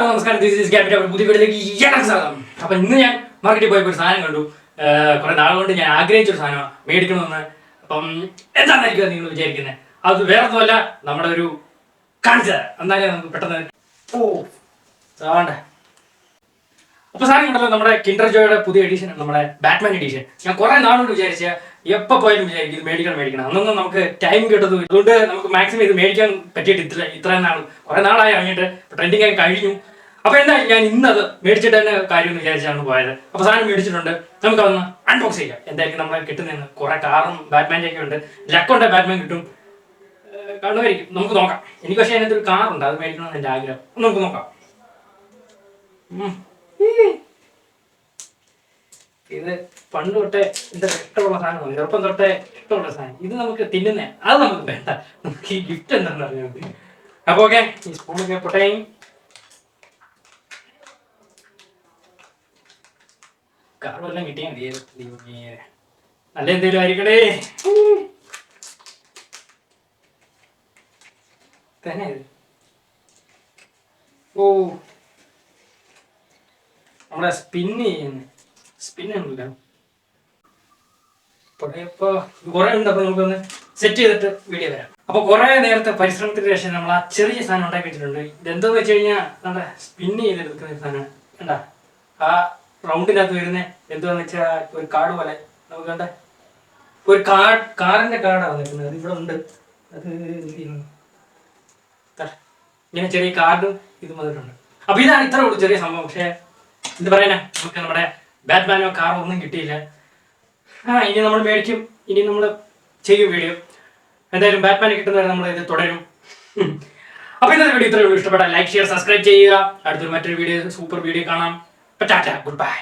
നമസ്കാരം, പുതിയ വീട്ടിലേക്ക് സ്വാഗതം. അപ്പൊ ഇന്ന് ഞാൻ മാർക്കറ്റിൽ പോയപ്പോൾ ഒരു സാധനം കണ്ടു. കുറെ നാളുകൊണ്ട് ഞാൻ ആഗ്രഹിച്ചൊരു സാധനമാണ് മേടിക്കണമെന്ന്. അപ്പം എന്താണെന്നായിരിക്കും നിങ്ങൾ വിചാരിക്കുന്നത്? അത് വേറൊന്നുമല്ല, നമ്മുടെ ഒരു കാണിച്ചത്. എന്നാലേ നമുക്ക് പെട്ടെന്ന് അപ്പൊ സാധനം കണ്ടല്ലോ, നമ്മുടെ കിൻഡർ ജോയുടെ പുതിയ എഡിഷൻ, നമ്മുടെ ബാറ്റ്മാൻ എഡിഷൻ. ഞാൻ കുറെ നാളുകൊണ്ട് വിചാരിച്ച എപ്പോ പോയാലും വിചാരിക്കും ഇത് മേടിക്കണം. അന്നൊന്നും നമുക്ക് ടൈം കിട്ടുന്നു, അതുകൊണ്ട് നമുക്ക് മാക്സിമം ഇത് മേടിക്കാൻ പറ്റിയിട്ട് ഇത്രയും നാൾ കുറെ നാളായി ഇറങ്ങിയിട്ട് ട്രെൻഡിങ് ആയി കഴിഞ്ഞു. അപ്പൊ എന്തായാലും ഞാൻ ഇന്നത് മേടിച്ചിട്ട് തന്നെ കാര്യം എന്ന് വിചാരിച്ചാണ് പോയത്. അപ്പൊ സാധനം മേടിച്ചിട്ടുണ്ട്, നമുക്കതൊന്ന് അൺബോക്സ് ചെയ്യാം. എന്തായാലും നമ്മളെ കിട്ടുന്നതെന്ന്. കുറെ കാറും ബാറ്റ്മാൻ്റെ ഒക്കെ ഉണ്ട്, ലക്കുണ്ട് ബാറ്റ്മാൻ കിട്ടും, കാണുമായിരിക്കും. നമുക്ക് നോക്കാം. എനിക്ക് പക്ഷേ അതിനകത്ത് ഒരു കാറുണ്ട്, അത് മേടിക്കണമെന്ന് എൻ്റെ ആഗ്രഹം. നമുക്ക് നോക്കാം. ഇത് പണ്ട് തൊട്ടേ എന്റെ ഇഷ്ടമുള്ള സാധനമാണ്, ചെറുപ്പം തൊട്ടേ ഇഷ്ടമുള്ള സാധനം. ഇത് നമുക്ക് തിന്നുന്നേ, അത് നമുക്ക് വേണ്ട. നമുക്ക് ഈ ഗിഫ്റ്റ് എന്താണെന്ന് അറിയാം. അപ്പൊ ഓക്കെ, ഈ സ്പൂണൊക്കെ പൊട്ടേ. കാറുമെല്ലാം കിട്ടിയാൽ മതി, നല്ല എന്തേലും ആയിരിക്കണേ. തന്നെ ഇത് നമ്മളെ സ്പിന്നുണ്ടല്ലോ ഇപ്പൊ കുറെ ഉണ്ട്. അപ്പൊ നമുക്കൊന്ന് സെറ്റ് ചെയ്തിട്ട് വീഡിയോ വരാം. അപ്പൊ കുറെ നേരത്തെ പരിശ്രമത്തിന് ശേഷം നമ്മൾ ആ ചെറിയ സാധനം ഉണ്ടാക്കി വെച്ചിട്ടുണ്ട്. ഇതെന്താന്ന് വെച്ച് കഴിഞ്ഞാൽ നമ്മുടെ സ്പിന്ന് ചെയ്തെടുക്കുന്ന ഒരു സാധനം കണ്ടാ. ആ റൗണ്ടിനകത്ത് വരുന്ന എന്താന്ന് വെച്ചാൽ ഒരു കാർഡ് പോലെ നമുക്ക് കണ്ട ഒരു കാറിന്റെ കാർഡാണ് വന്നിരിക്കുന്നത്. അത് ഇവിടെ ഉണ്ട്. അത് ഇങ്ങനെ ചെറിയ കാർഡും ഇതും വന്നിട്ടുണ്ട്. അപ്പൊ ഇതാണ് ഇത്ര ഉള്ളൂ ചെറിയ സംഭവം. പക്ഷെ എന്ത് പറയാനാ, നമുക്ക് നമ്മുടെ ബാറ്റ്മാനോ കാറോ ഒന്നും കിട്ടിയില്ല. ഇനി നമ്മൾ മേടിക്കും, ഇനി നമ്മൾ ചെയ്യും വീഡിയോ. എന്തായാലും ബാറ്റ്മാനെ കിട്ടുന്നവരെ നമ്മൾ ഇത് തുടരും. അപ്പൊ ഇന്നത്തെ വീഡിയോ ഇത്രയേ ഉള്ളൂ. ഇഷ്ടപ്പെട്ടാൽ ലൈക്ക്, ഷെയർ, സബ്സ്ക്രൈബ് ചെയ്യുക. അടുത്തൊരു മറ്റൊരു വീഡിയോ, സൂപ്പർ വീഡിയോ കാണാം. Tata, good bye.